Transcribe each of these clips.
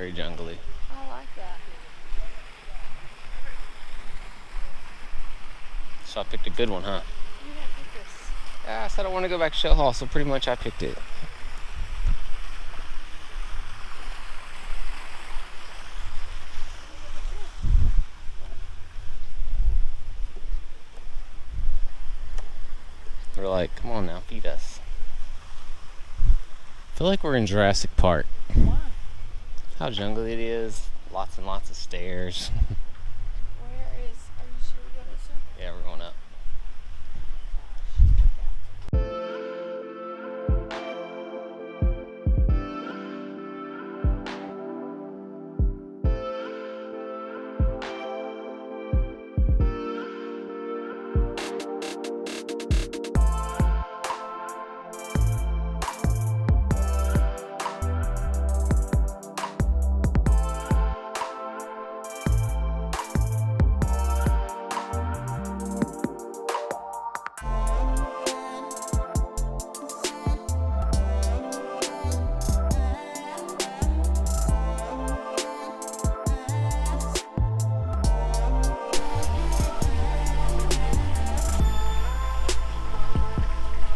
very jungly. I like that. So I picked a good one, huh? You didn't pick this. Yeah, I said I want to go back to Shell Hall, so pretty much I picked it. We're like, come on now, feed us. I feel like we're in Jurassic Park. Why? How jungly it is. Lots and lots of stairs. Are you sure we go this way? Yeah, we're going up.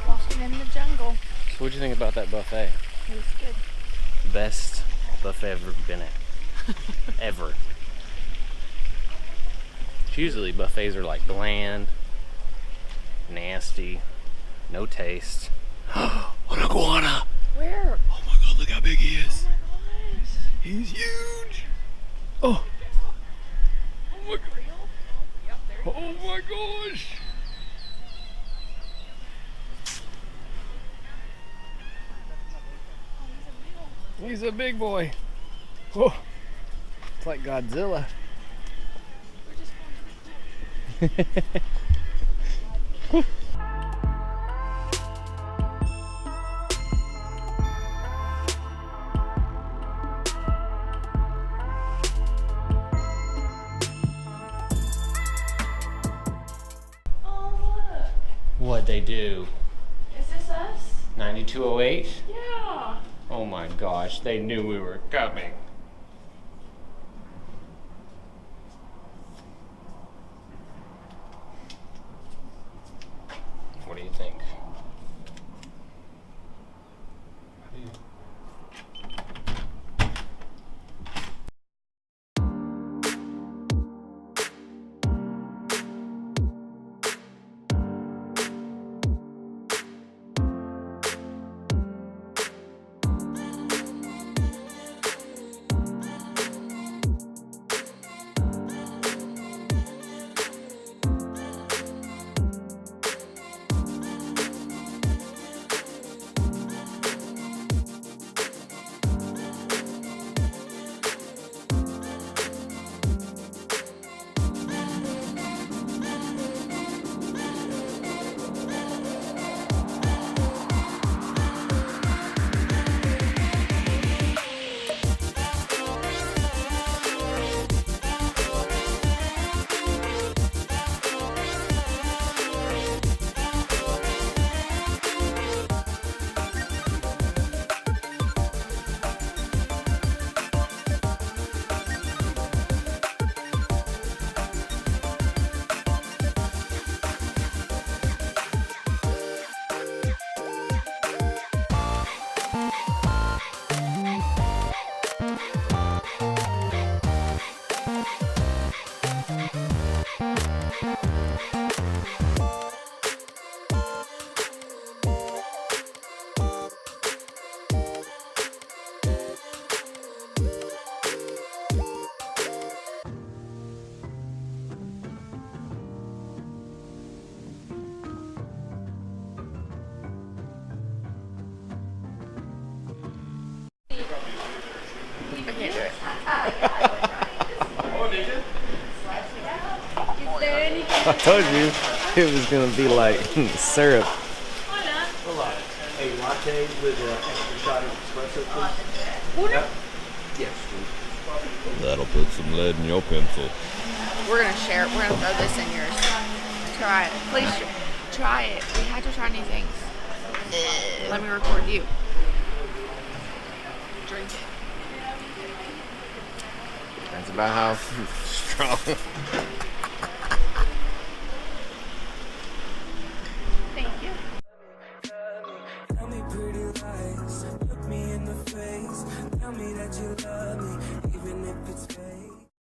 Walking in the jungle. So what'd you think about that buffet? It was good. Best buffet I've ever been at. Ever. Usually buffets are like bland, nasty, no taste. An iguana! Where? Oh my god, look how big he Oh is. my gosh. He's huge! Oh! Oh my god! Yep, there Oh my gosh! He's a big boy. Whoa! It's like Godzilla. We're just going to the pool. Oh, look. What'd they do? Is this us? 9208? Yeah. Oh my gosh, they knew we were coming. What do you think? I can't do it. Is there anything? I told you it was gonna be like syrup. A latte with an extra shot of espresso, please. Water? Yes, please. That'll put some lead in your pencil. We're gonna share it. We're gonna throw this in yours. Try it. Please try it. We have to try new things. Let me record you. Drink it. It's about how strong. Thank you. Tell me pretty lies, look me in the face. Tell me that you love me, even if it's fake.